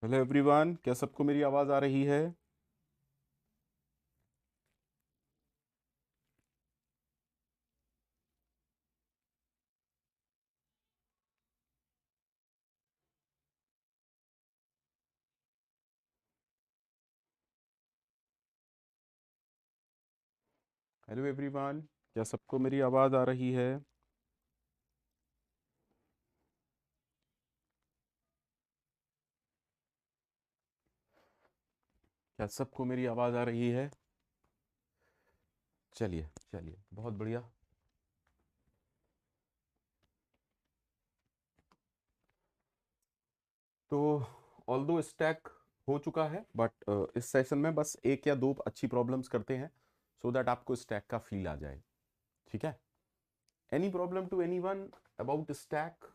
Hello everyone, क्या सबको मेरी आवाज़ आ रही है? हेलो एवरीवन, क्या सबको मेरी आवाज़ आ रही है? क्या सबको मेरी आवाज़ आ रही है? चलिए चलिए, बहुत बढ़िया। तो ऑल्दो स्टैक हो चुका है, बट इस सेशन में बस एक या दो अच्छी प्रॉब्लम्स करते हैं सो दैट आपको स्टैक का फील आ जाए। ठीक है? Any problem to anyone about stack?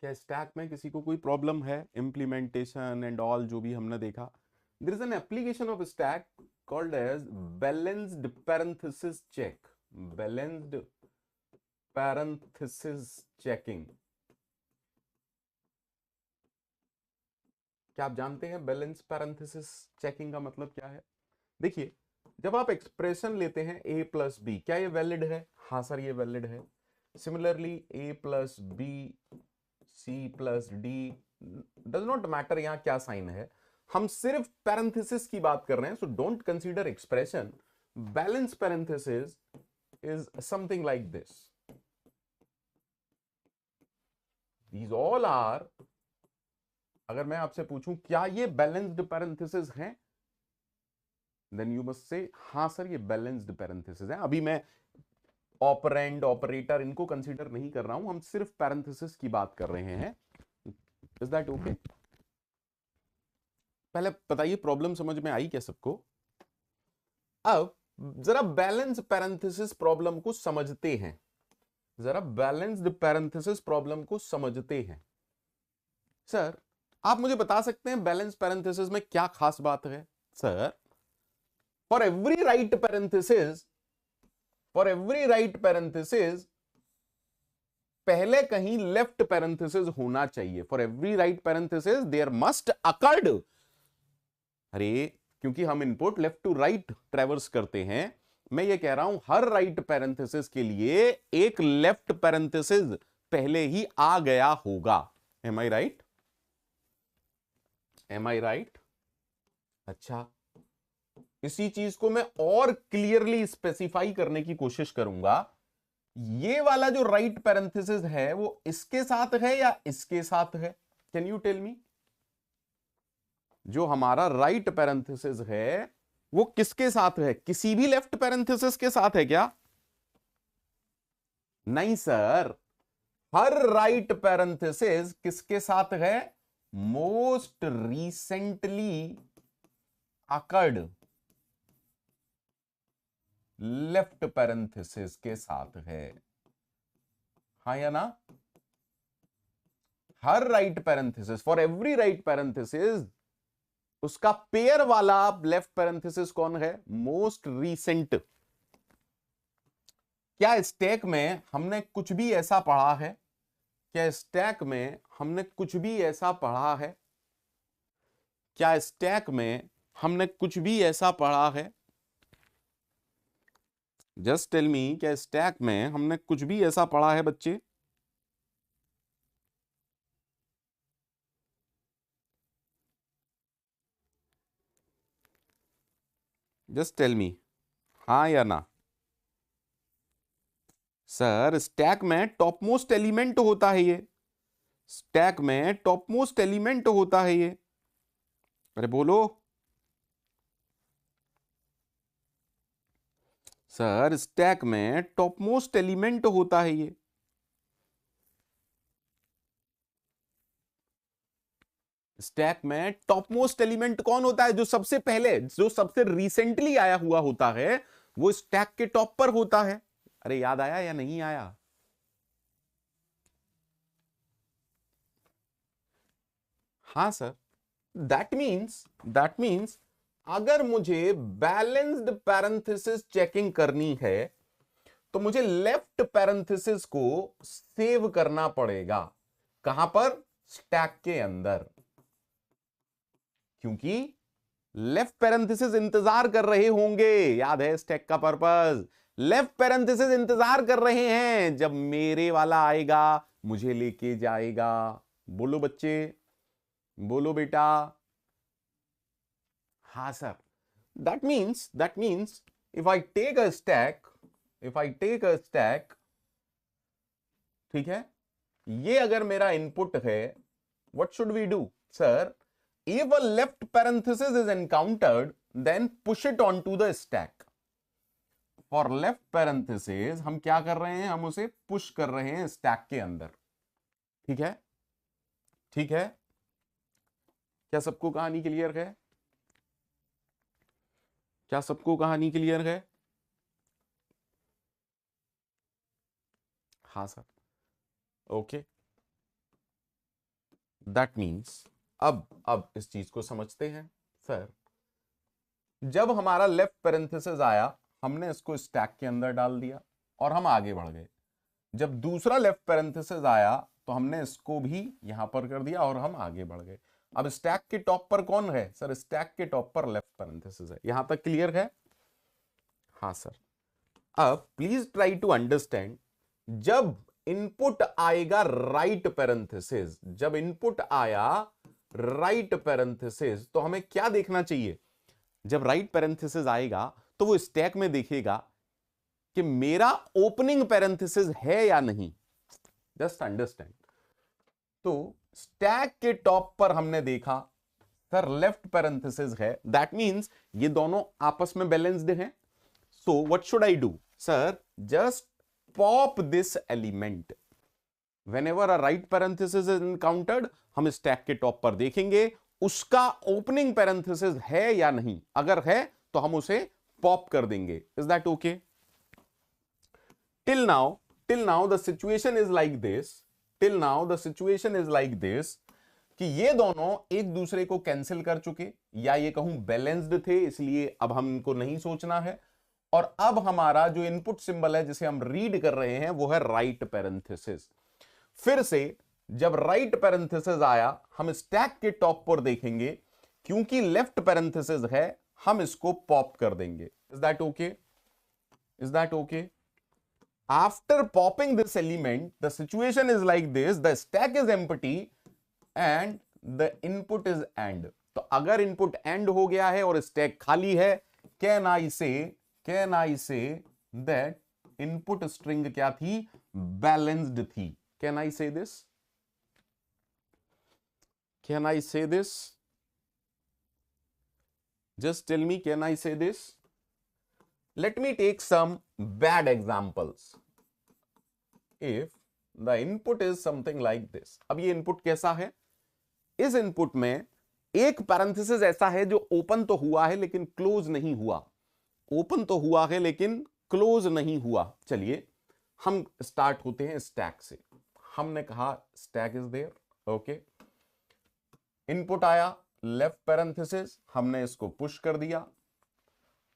क्या स्टैक में किसी को कोई प्रॉब्लम है? इम्प्लीमेंटेशन एंड ऑल जो भी हमने देखा, there is an application of stack called as balanced parenthesis check. Balanced parenthesis checking. क्या आप जानते हैं बैलेंस पैरेंथेसिस चेकिंग का मतलब क्या है? देखिए, जब आप एक्सप्रेशन लेते हैं a प्लस बी, क्या ये वैलिड है? हाँ सर, ये वैलिड है। Similarly a plus B, C plus D, does not matter यहां क्या साइन है, हम सिर्फ पैरेंथेसिस की बात कर रहे हैं, so don't consider expression. Balance parenthesis is something like this. These all are, अगर मैं आपसे पूछूं क्या ये बैलेंस्ड पैरेंथेसिस हैं, देन यू मस्ट से हाँ सर ये बैलेंस्ड पैरेंथेसिस हैं। अभी मैं ऑपरेंड ऑपरेटर इनको कंसीडर नहीं कर रहा हूं, हम सिर्फ पैरेंथेसिस की बात कर रहे हैं। Is that okay? पहले बताइए, प्रॉब्लम समझ में आई क्या सबको? अब जरा बैलेंस पैरेंथेसिस प्रॉब्लम को समझते हैं, जरा बैलेंस्ड पैरेंथेसिस प्रॉब्लम को समझते हैं। सर आप मुझे बता सकते हैं बैलेंस पैरेंथेसिस में क्या खास बात है? Sir, for every right parenthesis, for every right parenthesis पहले कहीं लेफ्ट पैरेंथेसिस होना चाहिए। For every right parenthesis there must occurred, अरे क्योंकि हम input left to right traverse करते हैं, मैं ये कह रहा हूं हर राइट पैरेंथेसिस के लिए एक लेफ्ट पैरेंथेसिस पहले ही आ गया होगा। एम आई राइट? एम आई राइट? अच्छा, इसी चीज को मैं और क्लियरली स्पेसिफाई करने की कोशिश करूंगा। ये वाला जो राइट पैरेंथेसिस है वो इसके साथ है या इसके साथ है? Can you tell me? जो हमारा राइट पैरेंथेसिस है वो किसके साथ है? किसी भी लेफ्ट पैरेंथेसिस के साथ है क्या? नहीं सर, हर राइट पैरेंथेसिस किसके साथ है? Most recently occurred left parenthesis के साथ है। हाँ या ना? हर right parenthesis, for every right parenthesis, उसका पेयर वाला लेफ्ट पैरेंथेसिस कौन है? Most recent. क्या स्टैक में हमने कुछ भी ऐसा पढ़ा है? क्या स्टैक में हमने कुछ भी ऐसा पढ़ा है? क्या स्टैक में हमने कुछ भी ऐसा पढ़ा है? जस्ट टेल मी, क्या स्टैक में हमने कुछ भी ऐसा पढ़ा है बच्चे? जस्ट टेल मी, हाँ या ना? सर स्टैक में टॉप मोस्ट एलिमेंट होता है ये, स्टैक में टॉप मोस्ट एलिमेंट होता है ये। अरे बोलो सर, स्टैक में टॉप मोस्ट एलिमेंट होता है ये। स्टैक में टॉप मोस्ट एलिमेंट कौन होता है? जो सबसे पहले, जो सबसे रिसेंटली आया हुआ होता है, वो स्टैक के टॉप पर होता है। अरे याद आया या नहीं आया? हाँ सर, दैट मीन्स अगर मुझे बैलेंस्ड पैरेंथेसिस चेकिंग करनी है तो मुझे लेफ्ट पैरेंथेसिस को सेव करना पड़ेगा। कहां पर? स्टैक के अंदर, क्योंकि लेफ्ट पैरेंथेसिस इंतजार कर रहे होंगे। याद है स्टैक का पर्पस, लेफ्ट पैरेंथेसिस इंतजार कर रहे हैं जब मेरे वाला आएगा मुझे लेके जाएगा। बोलो बच्चे, बोलो बेटा। हाँ sir, that means if I take a stack, ठीक है, ये अगर मेरा इनपुट है, what should we do sir? If a left parenthesis is encountered, then push it onto the stack. For left parenthesis हम क्या कर रहे हैं? हम उसे पुश कर रहे हैं स्टैक के अंदर। ठीक है, ठीक है, क्या सबको कहानी क्लियर है? क्या सबको कहानी क्लियर है? हाँ सर, ओके। दैट मीन्स अब इस चीज को समझते हैं। सर, जब हमारा लेफ्ट पैरेंथेसिस आया, हमने इसको स्टैक के अंदर डाल दिया और हम आगे बढ़ गए। जब दूसरा लेफ्ट पैरेंथेसिस आया तो हमने इसको भी यहां पर कर दिया और हम आगे बढ़ गए। अब स्टैक के टॉप पर कौन है? सर, स्टैक के टॉप पर लेफ्ट पैरेंथेसिस है। यहां तक क्लियर है? हाँ सर। अब प्लीज ट्राई टू अंडरस्टैंड, जब इनपुट आएगा राइट पैरेंथेसिस, जब इनपुट आया राइट पैरेंथेसिस, तो हमें क्या देखना चाहिए? जब राइट पैरेंथेसिस आएगा तो वो स्टैक में देखेगा कि मेरा ओपनिंग पैरेंथेसिस है या नहीं। Just understand. तो स्टैक के टॉप पर हमने देखा सर लेफ्ट पैरेंथेसिस है, दैट मींस ये दोनों आपस में बैलेंस्ड हैं। सो what should I do? Sir, just pop this element. Whenever a right parenthesis is encountered, हम स्टैक के टॉप पर देखेंगे उसका ओपनिंग पैरेंथेसिस है या नहीं। अगर है तो हम उसे पॉप कर देंगे। Is that okay? Till now the situation is like this, कि ये दोनों एक दूसरे को कैंसिल कर चुके, या ये कहूं बैलेंस्ड थे, इसलिए अब हमको नहीं सोचना है। और अब हमारा जो इनपुट सिंबल है जिसे हम रीड कर रहे हैं वो है राइट पैरेंथेसिस। फिर से जब राइट पैरेंथेसिस आया, हम स्टैक के टॉप पर देखेंगे, क्योंकि लेफ्ट पैरेंथेसिस है हम इसको पॉप कर देंगे। Is that okay? Is that okay? After popping this element, the situation is like this, the stack is empty and the input is and. तो अगर इनपुट एंड हो गया है और स्टैक खाली है, can I say that input string क्या थी? बैलेंस्ड थी। Can I say this? Can I say this? Just tell me, can I say this? Let me take some bad examples. If the input is something like this. अब ये input कैसा है? इस input में एक parenthesis ऐसा है जो ओपन तो हुआ है लेकिन क्लोज नहीं हुआ। ओपन तो हुआ है लेकिन क्लोज नहीं हुआ। चलिए हम स्टार्ट होते हैं स्टैक से। हमने कहा stack is there, okay. Input आया लेफ्ट पैरेंथेसिस, हमने इसको पुश कर दिया,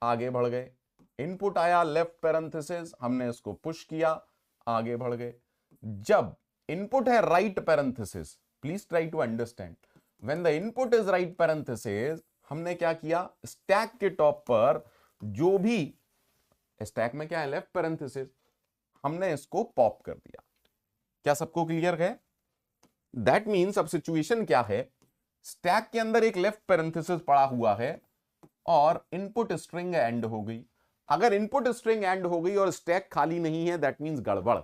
आगे बढ़ गए। इनपुट आया लेफ्ट पैरेंथेसिस, हमने इसको पुश किया, आगे बढ़ गए। जब इनपुट है right parenthesis, please try to understand, when the input is right parenthesis, हमने क्या किया? स्टैक के टॉप पर जो भी स्टैक में क्या है? लेफ्ट पैरेंथेसिस, हमने इसको पॉप कर दिया। क्या सबको क्लियर है? दैट मीन्स अब सिचुएशन क्या है? स्टैक के अंदर एक लेफ्ट पैरेंथेसिस पड़ा हुआ है और इनपुट स्ट्रिंग एंड हो गई। अगर इनपुट स्ट्रिंग एंड हो गई और स्टैक खाली नहीं है, दैट मीन्स गड़बड़।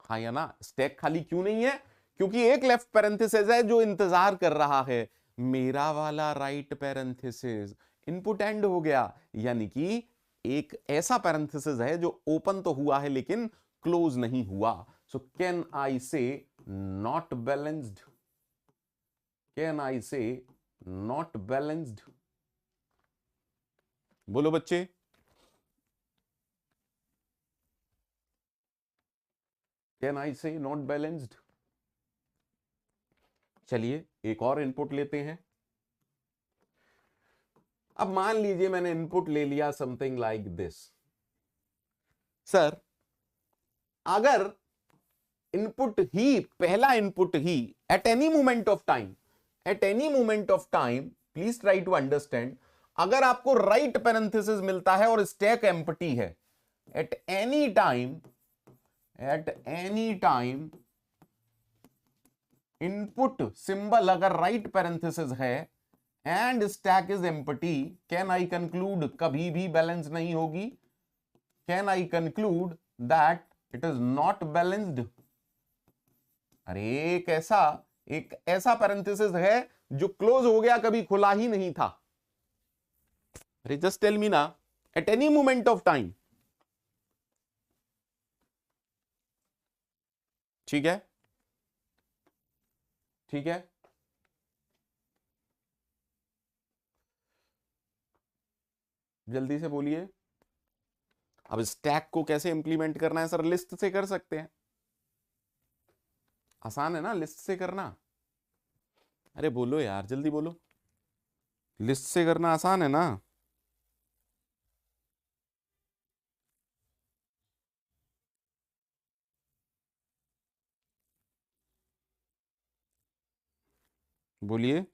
हाँ या ना? स्टैक खाली क्यों नहीं है? क्योंकि एक लेफ्ट पैरेंथेसिस है जो इंतजार कर रहा है मेरा वाला राइट पैरेंथेसिस। इनपुट एंड हो गया, यानी कि एक ऐसा पैरेंथेसिस है जो ओपन तो हुआ है लेकिन क्लोज नहीं हुआ। सो कैन आई से नॉट बैलेंस्ड? कैन आई से नॉट बैलेंस्ड? बोलो बच्चे। कैन आई से नॉट बैलेंस्ड? चलिए एक और इनपुट लेते हैं। अब मान लीजिए मैंने इनपुट ले लिया समथिंग लाइक दिस। सर, अगर इनपुट ही, पहला इनपुट ही at any moment of time, at any moment of time, please try to understand, अगर आपको राइट पैरेंथेसिस मिलता है और स्टैक एम्प्टी है, at any time, at any time input symbol अगर राइट पैरेंथेसिस है and stack is empty, can I conclude, कभी भी बैलेंस नहीं होगी, can I conclude that it is not balanced. अरे एक ऐसा पैरेंथेसिस है जो क्लोज हो गया, कभी खुला ही नहीं था। अरे जस्ट टेल मी ना, eight any moment of time, ठीक है, ठीक है, जल्दी से बोलिए। अब स्टैक को कैसे इंप्लीमेंट करना है सर? लिस्ट से कर सकते हैं, आसान है ना लिस्ट से करना। अरे बोलो यार, जल्दी बोलो, लिस्ट से करना आसान है ना? बोलिए।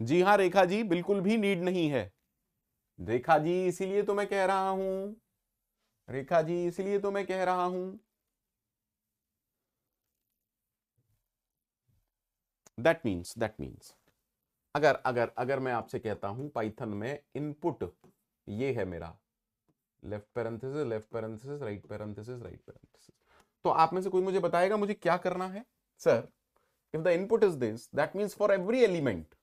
जी हाँ रेखा जी, बिल्कुल भी नीड नहीं है रेखा जी, इसीलिए तो मैं कह रहा हूं, रेखा जी इसीलिए तो मैं कह रहा हूं। दैट मीन्स अगर अगर अगर मैं आपसे कहता हूं पाइथन में इनपुट ये है मेरा, left parenthesis, left parenthesis, right parenthesis, right parenthesis, तो आप में से कोई मुझे बताएगा मुझे क्या करना है? Sir, if the input is this, that means for every element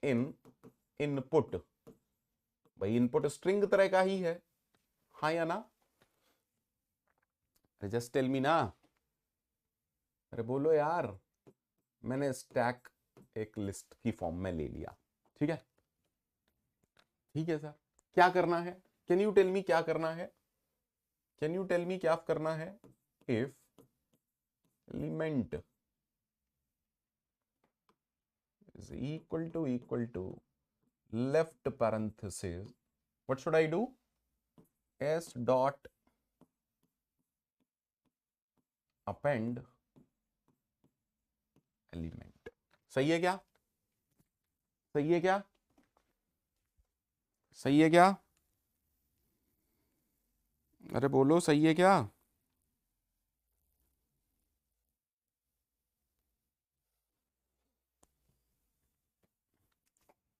in input, भाई इनपुट स्ट्रिंग तरह का ही है, हाँ या ना? जस्ट टेल मी ना, अरे बोलो यार। मैंने स्टैक एक लिस्ट की फॉर्म में ले लिया, ठीक है, ठीक है सर, क्या करना है? कैन यू टेल मी क्या करना है? कैन यू टेल मी क्या करना है? If element is equal to left parenthesis, what should I do? S dot append element, सही है क्या? सही है क्या? सही है क्या? अरे बोलो, सही है क्या?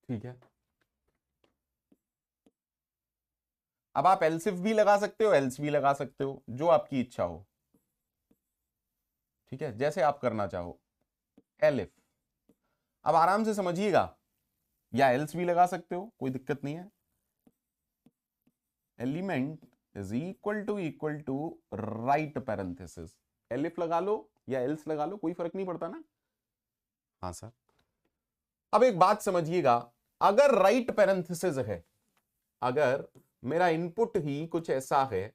ठीक है, अब आप एल्सिफ भी लगा सकते हो, एल्स भी लगा सकते हो, जो आपकी इच्छा हो, ठीक है, जैसे आप करना चाहो। एलिफ, अब आराम से समझिएगा, या एल्स भी लगा सकते हो, कोई दिक्कत नहीं है। Element is equal to right parenthesis, elif लगा लो या एल्स लगा लो, कोई फर्क नहीं पड़ता ना? हाँ सर। अब एक बात समझिएगा, अगर राइट पैरेंथेसिस है, अगर मेरा इनपुट ही कुछ ऐसा है,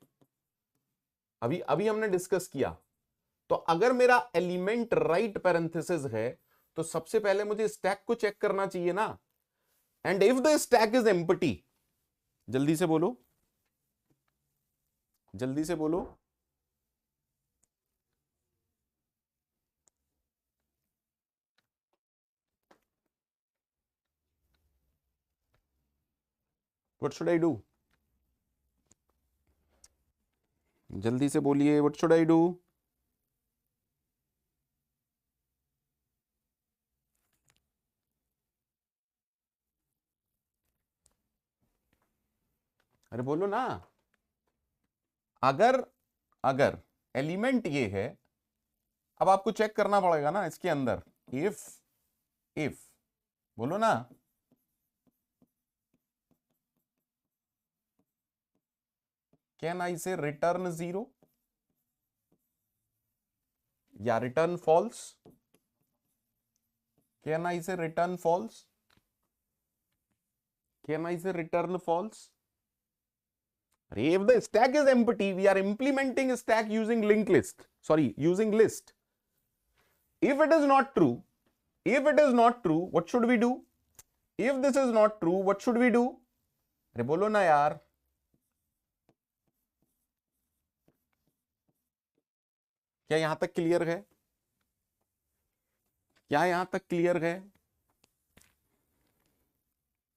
अभी अभी हमने डिस्कस किया, तो अगर मेरा एलिमेंट राइट पैरेंथेसिस है तो सबसे पहले मुझे स्टैक को चेक करना चाहिए ना। And if the stack is empty, जल्दी से बोलो, जल्दी से बोलो, व्हाट शुड आई डू? जल्दी से बोलिए, व्हाट शुड आई डू? अरे बोलो ना। अगर अगर एलिमेंट ये है, अब आपको चेक करना पड़ेगा ना इसके अंदर, इफ बोलो ना, कैन आई से रिटर्न 0 या return false? Can I say return false? Can I say return false? If the stack is empty, we are implementing a stack using linked list. Sorry, using list. If it is not true, what should we do? If this is not true, what should we do? अरे बोलो ना यार. क्या यहां तक clear है? क्या यहां तक क्लियर है?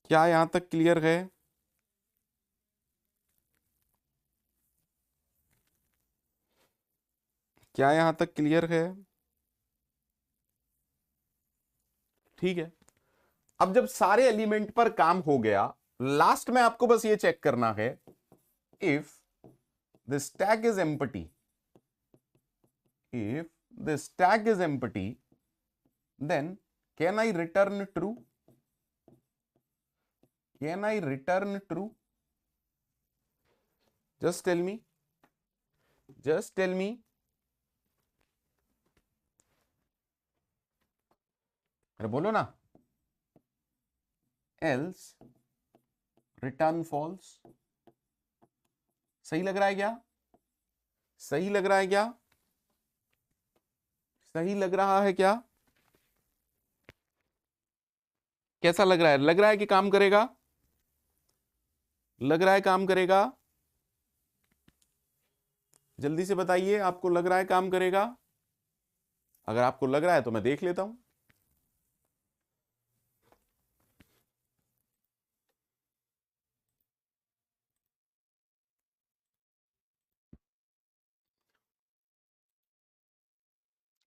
क्या यहां तक क्लियर है? क्या यहां तक क्लियर है? ठीक है. अब जब सारे एलिमेंट पर काम हो गया, लास्ट में आपको बस ये चेक करना है, if the stack is empty, if the stack is empty, then can I return true? Can I return true? Just tell me. Just tell me. अरे बोलो ना. Else return false. सही लग रहा है क्या? सही लग रहा है क्या? सही लग रहा है क्या? कैसा लग रहा है? लग रहा है कि काम करेगा? लग रहा है काम करेगा? जल्दी से बताइए, आपको लग रहा है काम करेगा? अगर आपको लग रहा है तो मैं देख लेता हूं.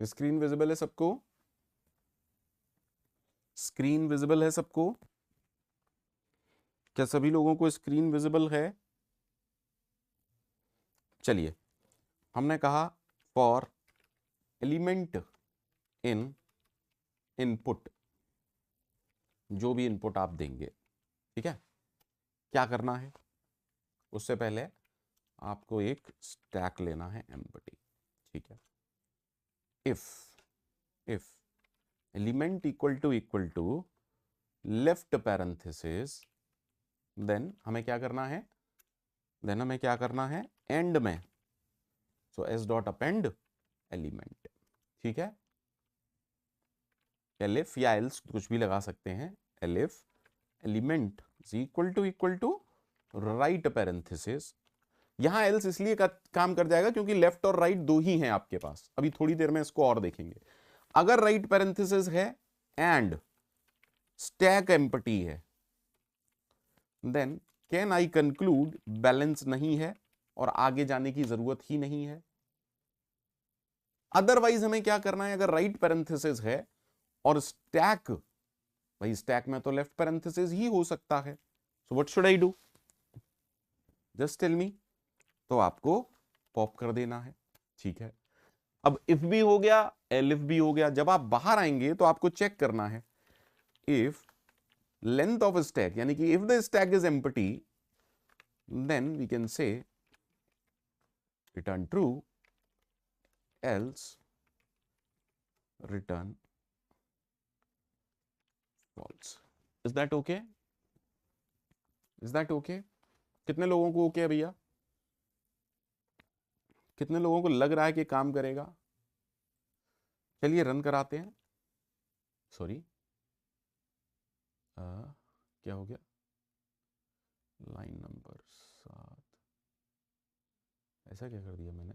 स्क्रीन विजिबल है सबको? स्क्रीन विजिबल है सबको? क्या सभी लोगों को स्क्रीन विजिबल है? चलिए, हमने कहा फॉर एलिमेंट इन इनपुट, जो भी इनपुट आप देंगे, ठीक है, क्या करना है? उससे पहले आपको एक स्टैक लेना है एम्प्टी. ठीक है. If element equal to left parenthesis, then हमें क्या करना है? एंड में. So S dot append element. ठीक है. एलिफ या एल्स कुछ भी लगा सकते हैं. Elif element is equal to right parenthesis. यहां एल्स इसलिए काम कर जाएगा क्योंकि लेफ्ट और राइट दो ही हैं आपके पास. अभी थोड़ी देर में इसको और देखेंगे. अगर राइट पैरेंथेसिस है एंड स्टैक एम्प्टी है, then can I conclude balance नहीं है और आगे जाने की जरूरत ही नहीं है. अदरवाइज हमें क्या करना है? अगर राइट पैरेंथेसिस है और स्टैक, भाई स्टैक में तो लेफ्ट पैरेंथेसिस ही हो सकता है. So what should I do? Just tell me. तो आपको पॉप कर देना है. ठीक है. अब इफ भी हो गया, एलिफ भी हो गया. जब आप बाहर आएंगे तो आपको चेक करना है, इफ लेंथ ऑफ स्टैक, यानी कि if the stack is empty, then we can say return true, else return false. Is that okay? Is that okay? कितने लोगों को ओके है भैया? कितने लोगों को लग रहा है कि काम करेगा? चलिए रन कराते हैं. सॉरी, क्या हो गया? लाइन नंबर 7, ऐसा क्या कर दिया मैंने?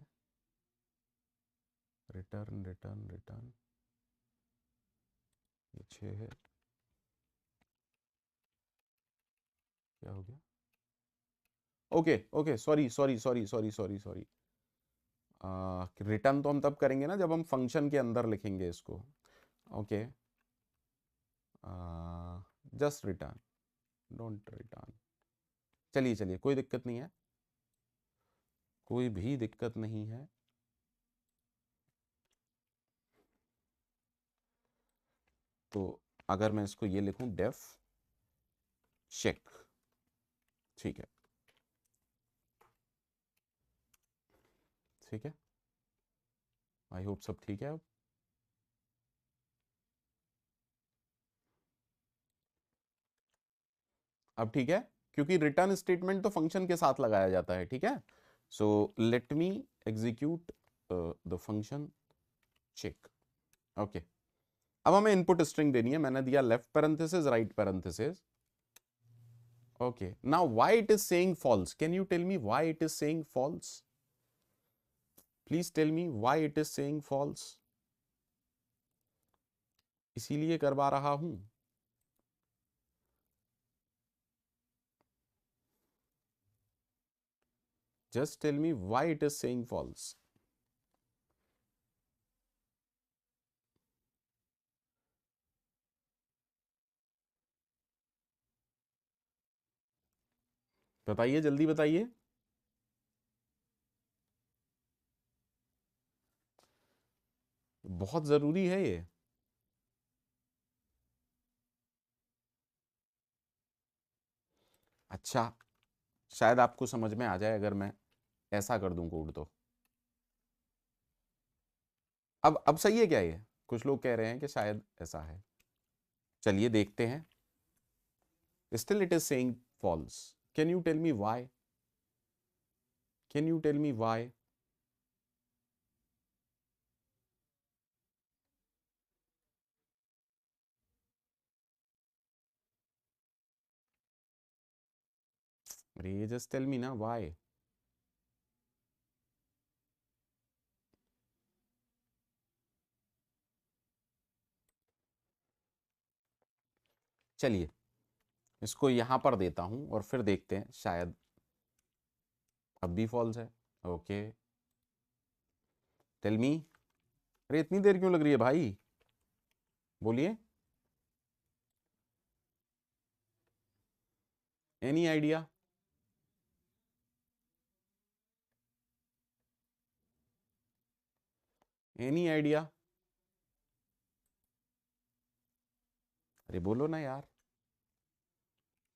रिटर्न रिटर्न रिटर्न, ये 6 है. क्या हो गया? Okay okay, sorry sorry sorry sorry sorry sorry. Return तो हम तब करेंगे ना जब हम फंक्शन के अंदर लिखेंगे इसको. Okay, just return, don't return. चलिए चलिए, कोई दिक्कत नहीं है, कोई भी दिक्कत नहीं है. तो अगर मैं इसको ये लिखूं, डेफ चेक. ठीक है. ठीक है, आई होप सब ठीक है. अब अब ठीक है, क्योंकि रिटर्न स्टेटमेंट तो फंक्शन के साथ लगाया जाता है, ठीक है। So let me execute the function check. Okay, अब हमें इनपुट स्ट्रिंग देनी है, मैंने दिया left parenthesis right parenthesis. Okay, now why it is saying false, can you tell me why it is saying false? Please tell me why it is saying false. इसीलिए करवा रहा हूं। Just tell me why it is saying false. बताइए, जल्दी बताइए। बहुत जरूरी है ये। अच्छा, शायद आपको समझ में आ जाए अगर मैं ऐसा कर दूं कोड तो। अब सही है क्या ये? कुछ लोग कह रहे हैं कि शायद ऐसा है। चलिए देखते हैं। Still it is saying false. Can you tell me why? Can you tell me why? अरे ये just tell me ना why. चलिए इसको यहां पर देता हूं और फिर देखते हैं, शायद अब भी फॉल्स है। Okay, tell me. अरे इतनी देर क्यों लग रही है भाई? बोलिए। Any idea? Any idea? अरे बोलो ना यार।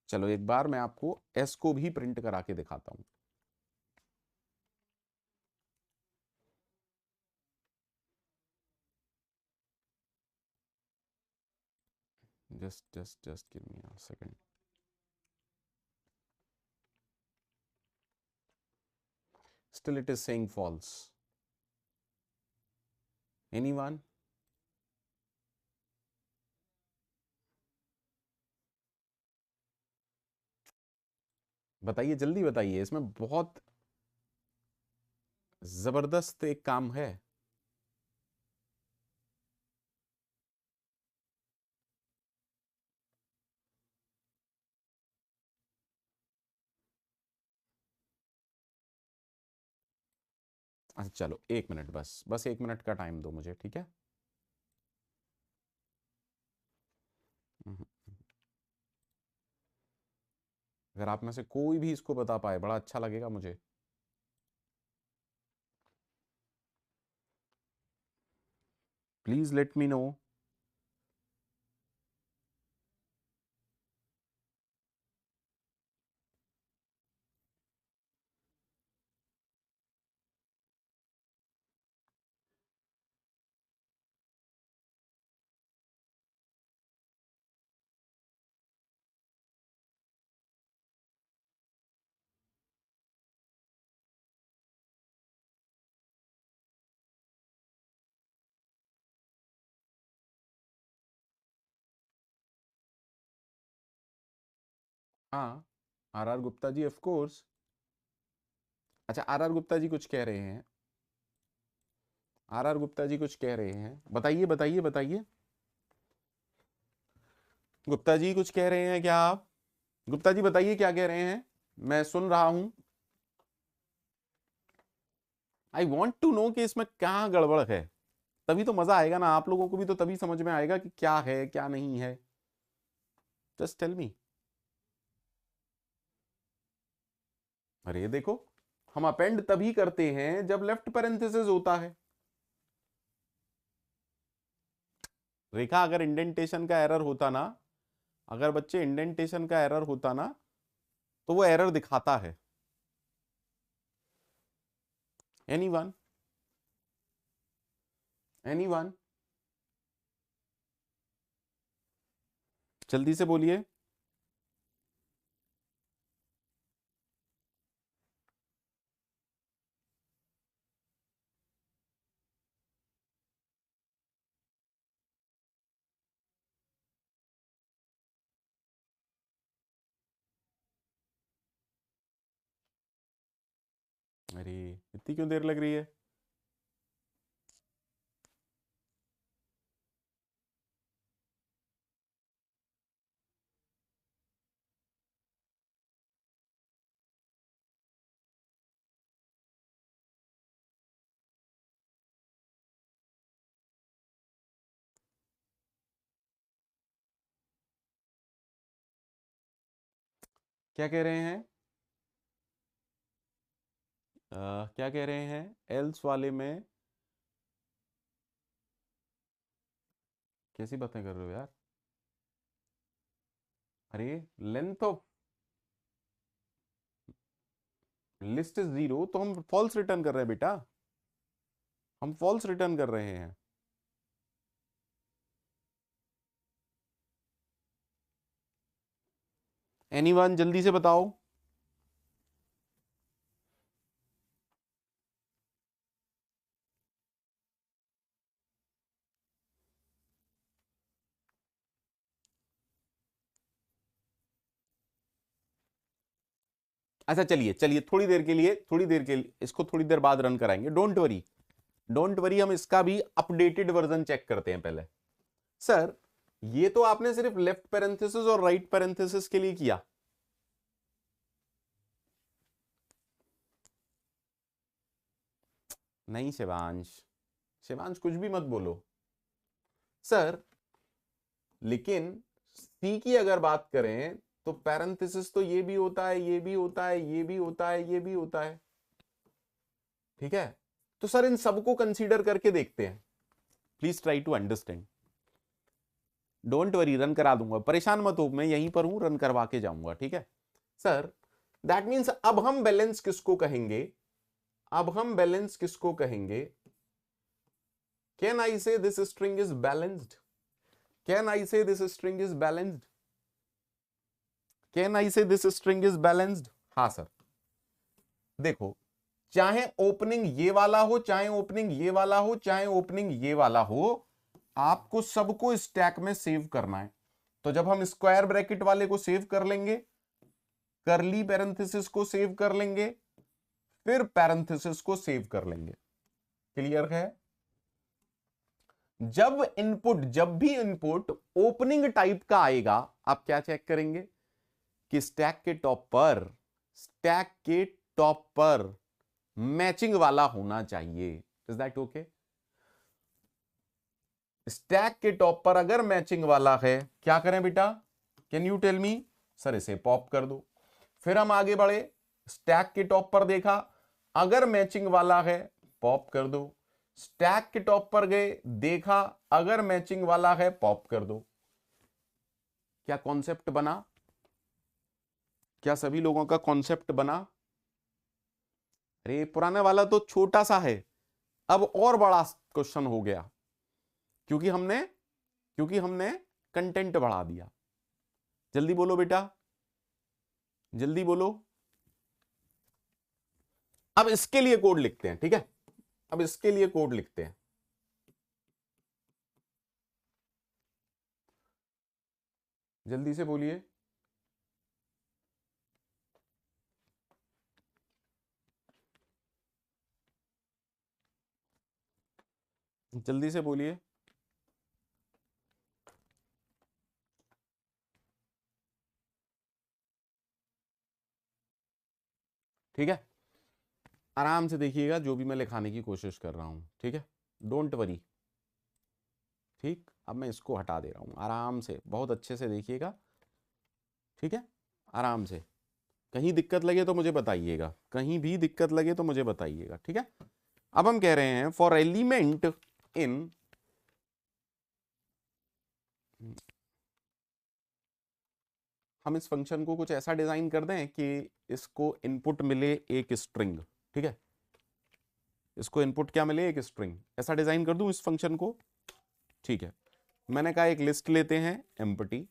चलो एक बार मैं आपको एस को भी प्रिंट करा के दिखाता हूं। just give me a second. Still it is saying false. Anyone? बताइए, जल्दी बताइए, इसमें बहुत जबरदस्त एक काम है। अच्छा चलो एक मिनट, बस एक मिनट का टाइम दो मुझे, ठीक है। अगर आप में से कोई भी इसको बता पाए बड़ा अच्छा लगेगा मुझे। Please let me know. हाँ, R R Gupta ji, of course. अच्छा, आर आर गुप्ता जी कुछ कह रहे हैं। आर आर गुप्ता जी कुछ कह रहे हैं, बताइए बताइए बताइए। गुप्ता जी कुछ कह रहे हैं क्या आप? गुप्ता जी बताइए क्या कह रहे हैं, मैं सुन रहा हूं। आई वॉन्ट टू नो कि इसमें क्या गड़बड़ है। तभी तो मजा आएगा ना, आप लोगों को भी तो तभी समझ में आएगा कि क्या है क्या नहीं है। Just tell me. अरे देखो, हम अपेंड तभी करते हैं जब लेफ्ट पैरेंथेसिस होता है। रेखा, अगर इंडेंटेशन का एरर होता ना, अगर बच्चे इंडेंटेशन का एरर होता ना, तो वो एरर दिखाता है। एनीवन? एनीवन? जल्दी से बोलिए। अरे इतनी क्यों देर लग रही है? क्या कह रहे हैं? क्या कह रहे हैं एल्स वाले में? कैसी बातें कर रहे हो यार? अरे लेंथ ऑफ लिस्ट इज 0 तो हम फॉल्स रिटर्न कर रहे हैं बेटा, हम फॉल्स रिटर्न कर रहे हैं। एनीवन जल्दी से बताओ। अच्छा चलिए चलिए, थोड़ी देर के लिए इसको थोड़ी देर बाद रन कराएंगे, डोंट वरी, डोंट वरी। हम इसका भी अपडेटेड वर्जन चेक करते हैं पहले। सर ये तो आपने सिर्फ लेफ्ट पैरेंथेसिस और राइट पैरेंथेसिस के लिए किया। नहीं शिवांश, शिवांश कुछ भी मत बोलो सर। लेकिन सी की अगर बात करें तो पैरेंथेसिस तो ये भी होता है, ये भी होता है, ये भी होता है, ये भी होता है, ठीक है? तो सर इन सबको कंसीडर करके देखते हैं, please try to understand. Don't worry, run करा दूंगा, परेशान मत हो, मैं यहीं पर हूं, रन करवा के जाऊंगा, ठीक है सर? दैट मीन्स अब हम बैलेंस किसको कहेंगे? अब हम बैलेंस किसको कहेंगे? Can I say this string is balanced? Can I say this string is balanced? Can I say this string is balanced? हाँ सर। देखो, चाहे ओपनिंग ये वाला हो, चाहे ओपनिंग ये वाला हो, चाहे ओपनिंग ये वाला हो, आपको सबको स्टैक में सेव करना है। तो जब हम स्क्वायर ब्रैकेट वाले को सेव कर लेंगे, करली पैरेंथेसिस को सेव कर लेंगे, फिर पैरेंथेसिस को सेव कर लेंगे। क्लियर है? जब भी इनपुट ओपनिंग टाइप का आएगा, आप क्या चेक करेंगे कि स्टैक के टॉप पर मैचिंग वाला होना चाहिए। Is that okay? स्टैक के टॉप पर अगर मैचिंग वाला है, क्या करें बेटा? Can you tell me? Sir इसे पॉप कर दो। फिर हम आगे बढ़े, स्टैक के टॉप पर देखा, अगर मैचिंग वाला है पॉप कर दो। स्टैक के टॉप पर गए, देखा अगर मैचिंग वाला है पॉप कर दो। क्या कॉन्सेप्ट बना? क्या सभी लोगों का कॉन्सेप्ट बना? अरे पुराने वाला तो छोटा सा है, अब और बड़ा क्वेश्चन हो गया, क्योंकि हमने कंटेंट बढ़ा दिया। जल्दी बोलो बेटा, जल्दी बोलो। अब इसके लिए कोड लिखते हैं, ठीक है? अब इसके लिए कोड लिखते हैं। जल्दी से बोलिए। जल्दी से बोलिए। ठीक है, आराम से देखिएगा जो भी मैं लिखाने की कोशिश कर रहा हूं, ठीक है? Don't worry. ठीक, अब मैं इसको हटा दे रहा हूं, आराम से बहुत अच्छे से देखिएगा, ठीक है? आराम से। कहीं दिक्कत लगे तो मुझे बताइएगा, कहीं भी दिक्कत लगे तो मुझे बताइएगा, ठीक है? अब हम कह रहे हैं फॉर एलिमेंट इन, हम इस फंक्शन को कुछ ऐसा डिजाइन कर दें कि इसको इनपुट मिले एक स्ट्रिंग, ठीक है? इसको इनपुट क्या मिले? एक स्ट्रिंग। ऐसा डिजाइन कर दूं इस फंक्शन को, ठीक है? मैंने कहा एक लिस्ट लेते हैं एम्प्टी,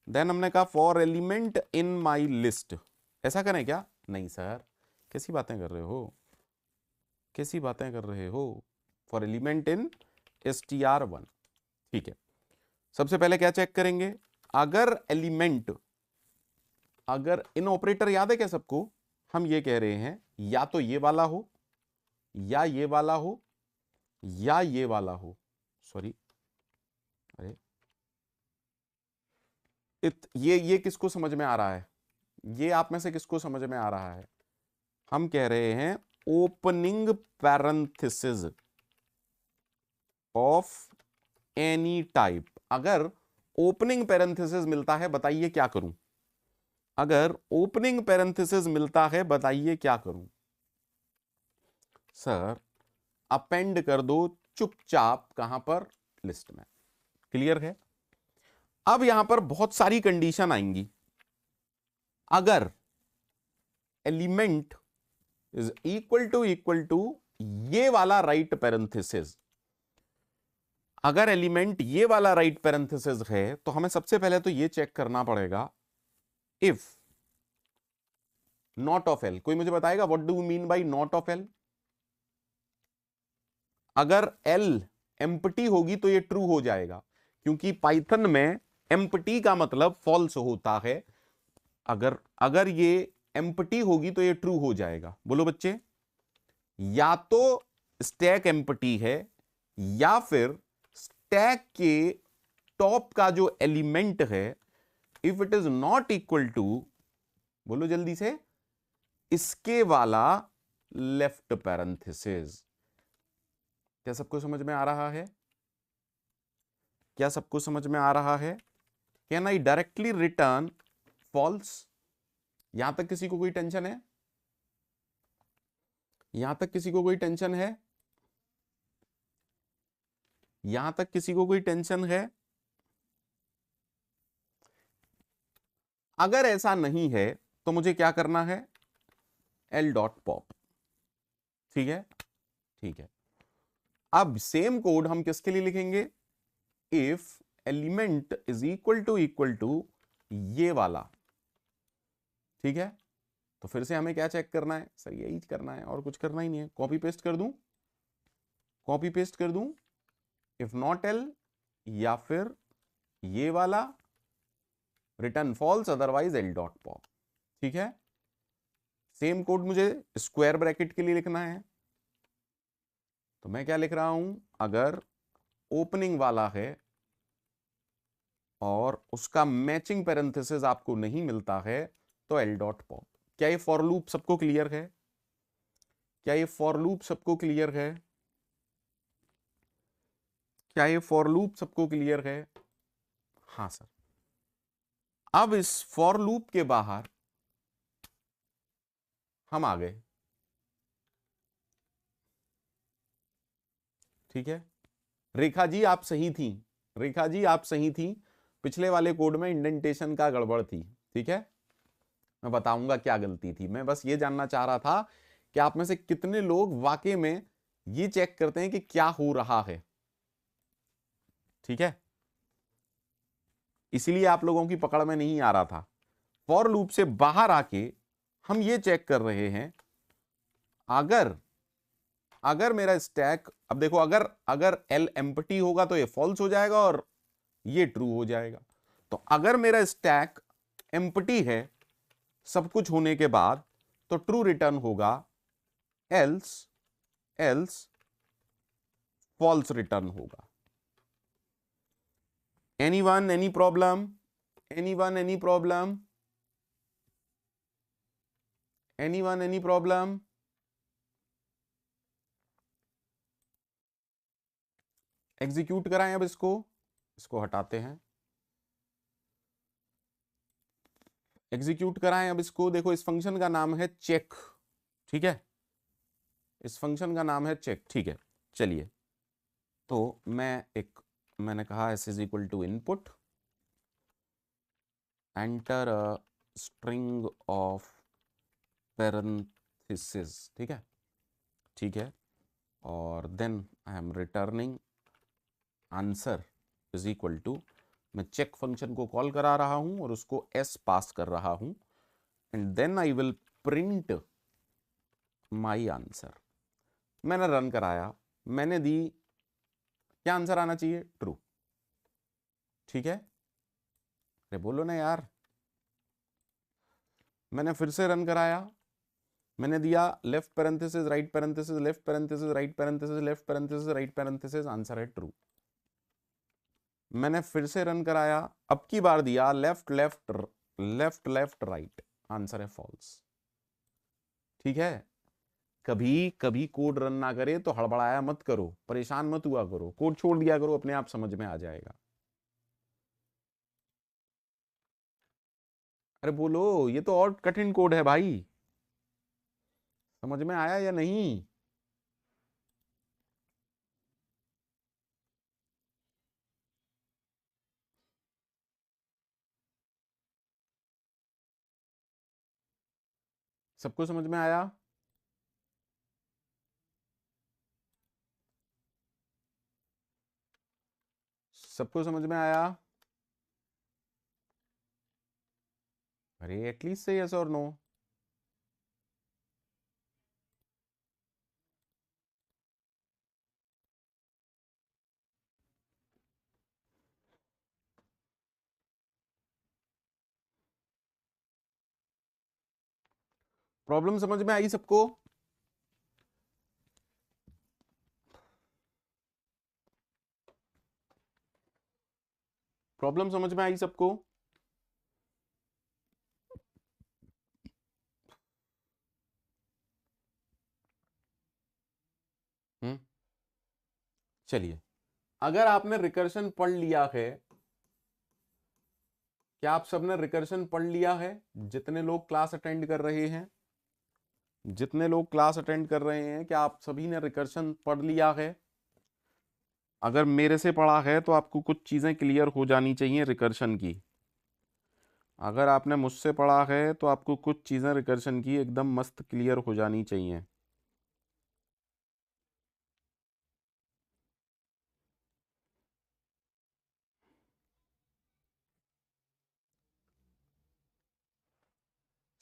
देन हमने कहा for element in my list. ऐसा करें क्या? नहीं सर, कैसी बातें कर रहे हो, कैसी बातें कर रहे हो? फॉर एलिमेंट इन str1, ठीक है? सबसे पहले क्या चेक करेंगे? अगर एलिमेंट, अगर इन ऑपरेटर याद है क्या सबको? हम ये कह रहे हैं या तो ये वाला हो, या ये वाला हो, या ये वाला हो। सॉरी, अरे ये किसको समझ में आ रहा है? ये आप में से किसको समझ में आ रहा है? हम कह रहे हैं opening parenthesis of any type. अगर ओपनिंग पैरेंथेसिस मिलता है, बताइए क्या करूं? अगर ओपनिंग पैरेंथेसिस मिलता है, बताइए क्या करूं? सर, अपेंड कर दो चुपचाप। कहां पर? लिस्ट में। क्लियर है? अब यहां पर बहुत सारी कंडीशन आएंगी। अगर एलिमेंट इज इक्वल टू ये वाला राइट पैरेंथेसिस, अगर एलिमेंट ये वाला राइट पैरेंथेसिस है, तो हमें सबसे पहले तो ये चेक करना पड़ेगा इफ नॉट ऑफ एल। कोई मुझे बताएगा what do you mean by not of L? अगर एल एम्प्टी होगी तो ये ट्रू हो जाएगा, क्योंकि पाइथन में एम्प्टी का मतलब फॉल्स होता है। अगर ये एम्प्टी होगी तो ये ट्रू हो जाएगा। बोलो बच्चे, या तो स्टैक एम्प्टी है, या फिर स्टैक के टॉप का जो एलिमेंट है, if it is not equal to, बोलो जल्दी से, इसके वाला लेफ्ट पैरेंथेसिस। क्या सबको समझ में आ रहा है? क्या सबको समझ में आ रहा है? Can I directly return false? यहां तक किसी को कोई टेंशन है? यहां तक किसी को कोई टेंशन है? यहां तक किसी को कोई टेंशन है? अगर ऐसा नहीं है तो मुझे क्या करना है? L dot pop. ठीक है? ठीक है। अब सेम कोड हम किसके लिए लिखेंगे? If element is equal to ये वाला। ठीक है? तो फिर से हमें क्या चेक करना है? सर यही करना है, और कुछ करना ही नहीं है। कॉपी पेस्ट कर दूं? कॉपी पेस्ट कर दूं? इफ नॉट एल, या फिर ये वाला, return false, otherwise L dot pop. ठीक है? सेम कोड मुझे स्क्वायर ब्रैकेट के लिए लिखना है। तो मैं क्या लिख रहा हूं? अगर ओपनिंग वाला है और उसका मैचिंग पैरेंथेसिस आपको नहीं मिलता है, तो एल डॉट पॉप। क्या ये फॉर लूप सबको क्लियर है? क्या ये फॉर लूप सबको क्लियर है? क्या ये फॉर लूप सबको क्लियर है? हां सर। अब इस फॉर लूप के बाहर हम आ गए। ठीक है? रेखा जी आप सही थी। रेखा जी आप सही थी। पिछले वाले कोड में इंडेंटेशन का गड़बड़ थी। ठीक है? मैं बताऊंगा क्या गलती थी। मैं बस ये जानना चाह रहा था कि आप में से कितने लोग वाकई में ये चेक करते हैं कि क्या हो रहा है। ठीक है? इसीलिए आप लोगों की पकड़ में नहीं आ रहा था। फॉर लूप से बाहर आके हम ये चेक कर रहे हैं, अगर मेरा स्टैक, अब देखो, अगर एल एम्प्टी होगा तो ये फॉल्स हो जाएगा और ये ट्रू हो जाएगा। तो अगर मेरा स्टैक एम्प्टी है सब कुछ होने के बाद, तो ट्रू रिटर्न होगा, एल्स फॉल्स रिटर्न होगा। Anyone any problem? Anyone any problem? Anyone any problem? Execute कराएं अब इसको हटाते हैं। एग्जीक्यूट कराएं अब इसको। देखो, इस फंक्शन का नाम है चेक। ठीक है? इस फंक्शन का नाम है चेक। ठीक है, चलिए। तो मैंने कहा S is equal to input, enter a string of parenthesis. ठीक है? ठीक है। और then I am returning answer is equal to, मैं चेक फंक्शन को कॉल करा रहा हूं और उसको एस पास कर रहा हूं, and then I will print my answer. मैंने रन कराया, मैंने दी, क्या आंसर आना चाहिए? ट्रू। ठीक है? अरे बोलो ना यार। मैंने फिर से रन कराया, मैंने दिया left parenthesis right parenthesis left parenthesis right parenthesis left parenthesis right parenthesis, answer है ट्रू। मैंने फिर से रन कराया, अब की बार दिया left left left left right, answer है फॉल्स। ठीक है, कभी कभी कोड रन ना करे तो हड़बड़ाया मत करो, परेशान मत हुआ करो, कोड छोड़ दिया करो, अपने आप समझ में आ जाएगा। अरे बोलो, ये तो और कठिन कोड है भाई, समझ में आया या नहीं? सबको समझ में आया? सबको समझ में आया? अरे एटलीस्ट से यस और नो। प्रॉब्लम समझ में आई सबको? प्रॉब्लम समझ में आई सबको? चलिए, अगर आपने रिकर्शन पढ़ लिया है, क्या आप सबने रिकर्शन पढ़ लिया है? जितने लोग क्लास अटेंड कर रहे हैं, जितने लोग क्लास अटेंड कर रहे हैं, क्या आप सभी ने रिकर्शन पढ़ लिया है? अगर मेरे से पढ़ा है तो आपको कुछ चीजें क्लियर हो जानी चाहिए रिकर्शन की। अगर आपने मुझसे पढ़ा है तो आपको कुछ चीजें रिकर्शन की एकदम मस्त क्लियर हो जानी चाहिए।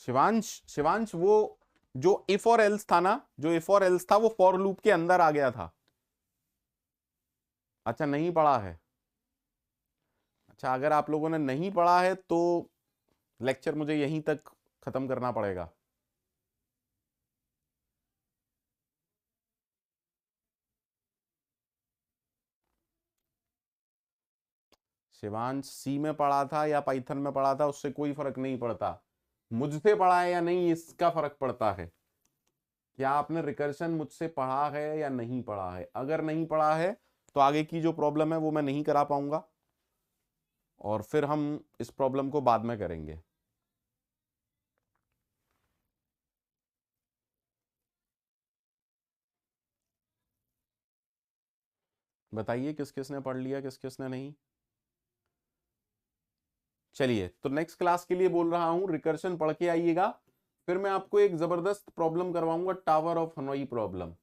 शिवांश, शिवांश वो जो इफ और एल्स था ना, जो इफ और एल्स था वो फॉर लूप के अंदर आ गया था। अच्छा, नहीं पढ़ा है? अच्छा, अगर आप लोगों ने नहीं पढ़ा है तो लेक्चर मुझे यहीं तक खत्म करना पड़ेगा। शिवांश सी में पढ़ा था या पाइथन में पढ़ा था उससे कोई फर्क नहीं पड़ता, मुझसे पढ़ा है या नहीं इसका फर्क पड़ता है। क्या आपने रिकर्शन मुझसे पढ़ा है या नहीं पढ़ा है? अगर नहीं पढ़ा है तो आगे की जो प्रॉब्लम है वो मैं नहीं करा पाऊंगा, और फिर हम इस प्रॉब्लम को बाद में करेंगे। बताइए किस किसने पढ़ लिया, किस किसने नहीं। चलिए, तो नेक्स्ट क्लास के लिए बोल रहा हूं रिकर्शन पढ़ के आइएगा, फिर मैं आपको एक जबरदस्त प्रॉब्लम करवाऊंगा, टावर ऑफ हनोई प्रॉब्लम,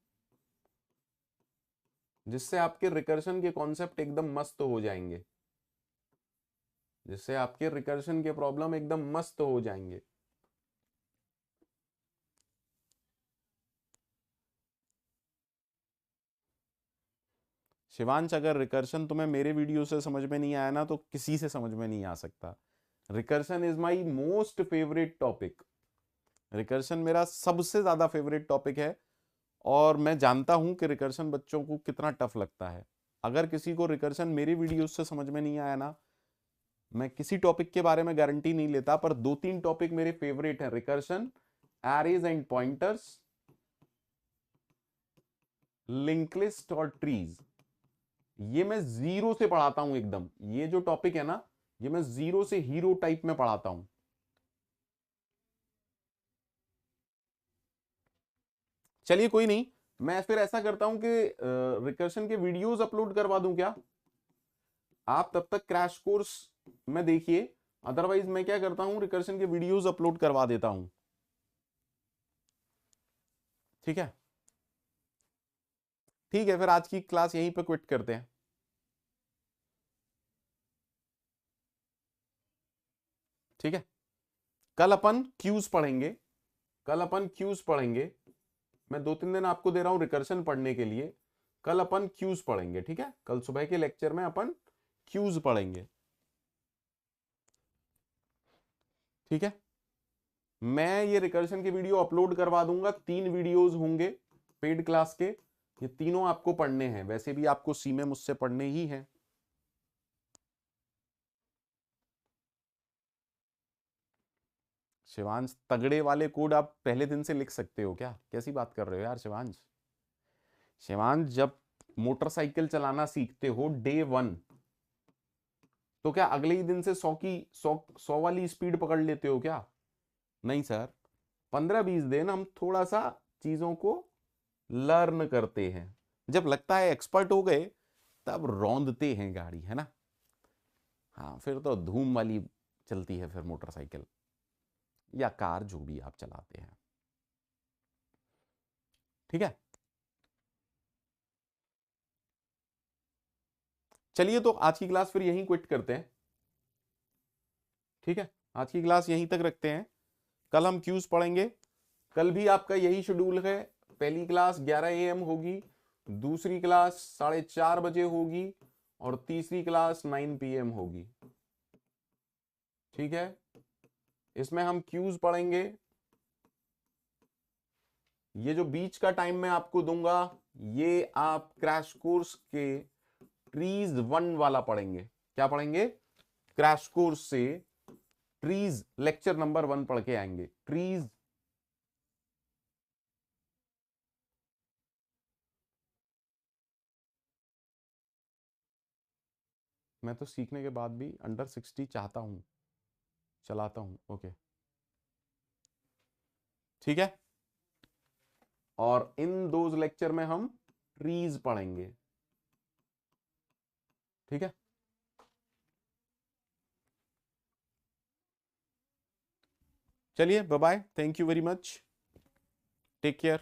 जिससे आपके रिकर्शन के कॉन्सेप्ट एकदम मस्त हो जाएंगे, जिससे आपके रिकर्शन के प्रॉब्लम एकदम मस्त हो जाएंगे। शिवांश, अगर रिकर्शन तुम्हें मेरे वीडियो से समझ में नहीं आया ना तो किसी से समझ में नहीं आ सकता। Recursion is my most favourite topic, recursion मेरा सबसे ज्यादा फेवरेट टॉपिक है, और मैं जानता हूं कि रिकर्शन बच्चों को कितना टफ लगता है। अगर किसी को रिकर्शन मेरी वीडियो से समझ में नहीं आया ना, मैं किसी टॉपिक के बारे में गारंटी नहीं लेता, पर 2-3 टॉपिक मेरे फेवरेट हैं, recursion, arrays and pointers, link list और ट्रीज। ये मैं जीरो से पढ़ाता हूं एकदम, ये जो टॉपिक है ना, ये मैं जीरो से हीरो टाइप में पढ़ाता हूं। चलिए कोई नहीं, मैं फिर ऐसा करता हूं कि रिकर्शन के वीडियोस अपलोड करवा दूं क्या? आप तब तक क्रैश कोर्स में देखिए, अदरवाइज मैं क्या करता हूं, रिकर्शन के वीडियोस अपलोड करवा देता हूं। ठीक है, ठीक है, फिर आज की क्लास यहीं पे क्विट करते हैं। ठीक है, कल अपन क्यूज पढ़ेंगे, कल अपन क्यूज पढ़ेंगे। मैं 2-3 दिन आपको दे रहा हूं रिकर्शन पढ़ने के लिए, कल अपन क्यूज पढ़ेंगे। ठीक है, कल सुबह के लेक्चर में अपन क्यूज पढ़ेंगे। ठीक है, मैं ये रिकर्शन के वीडियो अपलोड करवा दूंगा, 3 वीडियोस होंगे पेड क्लास के, ये तीनों आपको पढ़ने हैं। वैसे भी आपको सी में मुझसे पढ़ने ही हैं। शिवांश, तगड़े वाले कोड आप पहले दिन से लिख सकते हो क्या? कैसी बात कर रहे हो यार शिवांश। शिवांश, जब मोटरसाइकिल चलाना सीखते हो डे 1, तो क्या अगले ही दिन से 100 वाली स्पीड पकड़ लेते हो क्या? नहीं सर, 15-20 दिन हम थोड़ा सा चीजों को लर्न करते हैं, जब लगता है एक्सपर्ट हो गए तब रौंदते हैं गाड़ी, है ना। हाँ, फिर तो धूम वाली चलती है फिर मोटरसाइकिल या कार, जो भी आप चलाते हैं। ठीक है, चलिए तो आज की क्लास फिर यहीं क्विट करते हैं। ठीक है, आज की क्लास यहीं तक रखते हैं। कल हम क्यूज पढ़ेंगे। कल भी आपका यही शेड्यूल है, पहली क्लास 11 AM होगी, दूसरी क्लास 4:30 बजे होगी और तीसरी क्लास 9 PM होगी। ठीक है, इसमें हम क्यूज पढ़ेंगे। ये जो बीच का टाइम मैं आपको दूंगा, ये आप क्रैश कोर्स के ट्रीज 1 वाला पढ़ेंगे। क्या पढ़ेंगे? क्रैश कोर्स से ट्रीज लेक्चर नंबर 1 पढ़ के आएंगे। ट्रीज, मैं तो सीखने के बाद भी अंडर 60 चाहता हूं, चलाता हूं। ओके, ठीक है। और इन 2 लेक्चर में हम ट्रीज पढ़ेंगे। ठीक है, चलिए bye bye, thank you very much, take care.